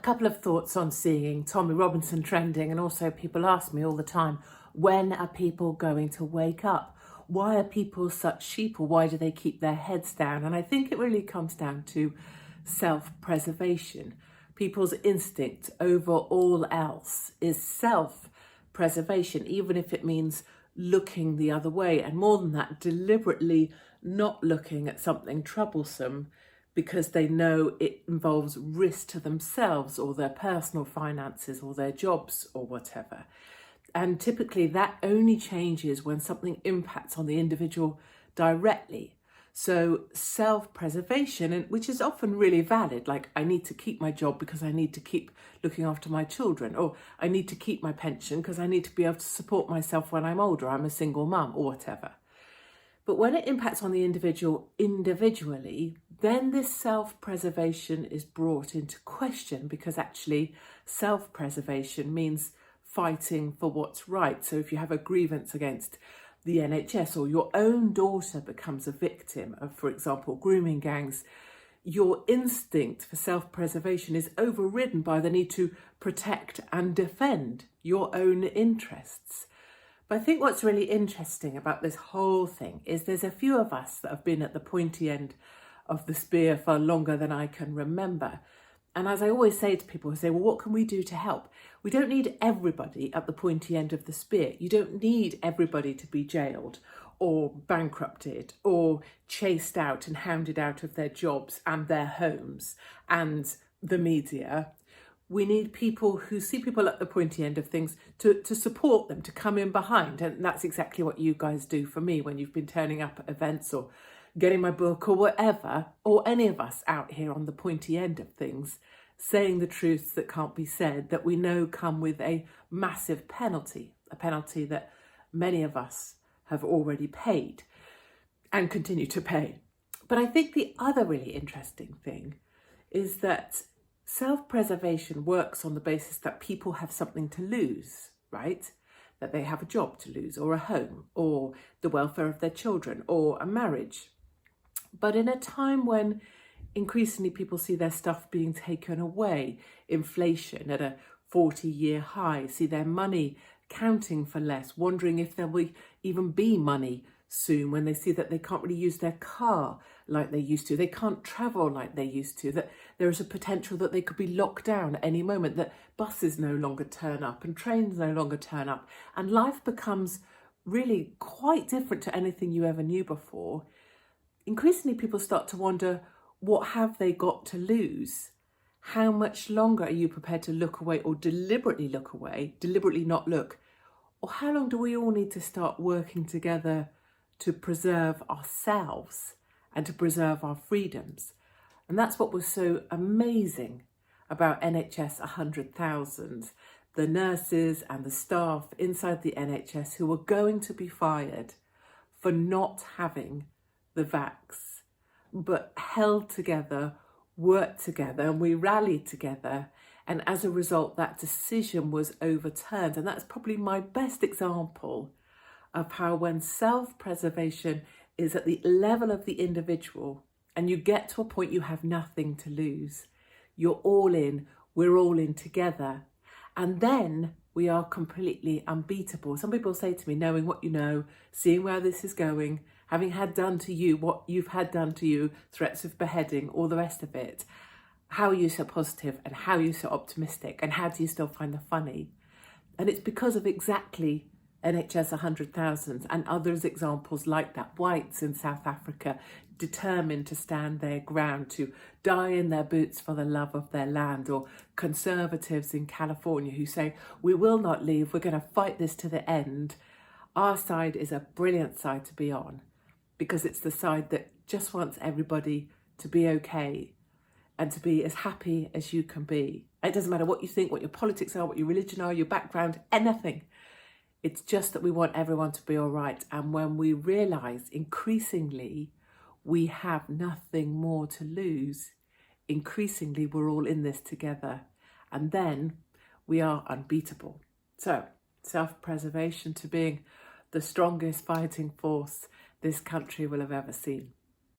couple of thoughts on seeing Tommy Robinson trending, and also people ask me all the time, when are people going to wake up? Why are people such sheep, or why do they keep their heads down? And I think it really comes down to self-preservation. People's instinct over all else is self-preservation, even if it means looking the other way, and more than that, deliberately not looking at something troublesome because they know it involves risk to themselves or their personal finances or their jobs or whatever. And typically that only changes when something impacts on the individual directly. So self-preservation, and which is often really valid, like I need to keep my job because I need to keep looking after my children, or I need to keep my pension because I need to be able to support myself when I'm older, I'm a single mum or whatever. But when it impacts on the individual individually, then this self-preservation is brought into question, because actually self-preservation means fighting for what's right. So if you have a grievance against the NHS, or your own daughter becomes a victim of, for example, grooming gangs, your instinct for self-preservation is overridden by the need to protect and defend your own interests. But I think what's really interesting about this whole thing is there's a few of us that have been at the pointy end of the spear for longer than I can remember. And as I always say to people who say, well, what can we do to help? We don't need everybody at the pointy end of the spear. You don't need everybody to be jailed or bankrupted or chased out and hounded out of their jobs and their homes and the media. We need people who see people at the pointy end of things to support them, to come in behind. And that's exactly what you guys do for me when you've been turning up at events or getting my book or whatever, or any of us out here on the pointy end of things, saying the truths that can't be said, that we know come with a massive penalty, a penalty that many of us have already paid and continue to pay. But I think the other really interesting thing is that self-preservation works on the basis that people have something to lose, right? That they have a job to lose, or a home, or the welfare of their children, or a marriage. But in a time when increasingly people see their stuff being taken away, inflation at a 40-year high, see their money counting for less, wondering if there will even be money soon, when they see that they can't really use their car like they used to, they can't travel like they used to, that there is a potential that they could be locked down at any moment, that buses no longer turn up and trains no longer turn up, and life becomes really quite different to anything you ever knew before. Increasingly people start to wonder, what have they got to lose? How much longer are you prepared to look away, or deliberately look away, deliberately not look? Or how long do we all need to start working together to preserve ourselves and to preserve our freedoms? And that's what was so amazing about NHS 100,000, the nurses and the staff inside the NHS who were going to be fired for not having the vax, but held together, worked together, and we rallied together. And as a result, that decision was overturned. And that's probably my best example of how, when self-preservation is at the level of the individual and you get to a point you have nothing to lose, you're all in, we're all in together, and then we are completely unbeatable. Some people say to me, knowing what you know, seeing where this is going, having had done to you what you've had done to you, threats of beheading, all the rest of it, how are you so positive and how are you so optimistic, and how do you still find the funny? And it's because of exactly NHS 100,000 and others examples like that. Whites in South Africa determined to stand their ground, to die in their boots for the love of their land, or conservatives in California who say, we will not leave, we're going to fight this to the end. Our side is a brilliant side to be on, because it's the side that just wants everybody to be okay and to be as happy as you can be. It doesn't matter what you think, what your politics are, what your religion are, your background, anything. It's just that we want everyone to be all right. And when we realise increasingly we have nothing more to lose, increasingly we're all in this together, and then we are unbeatable. So self-preservation to being the strongest fighting force this country will have ever seen.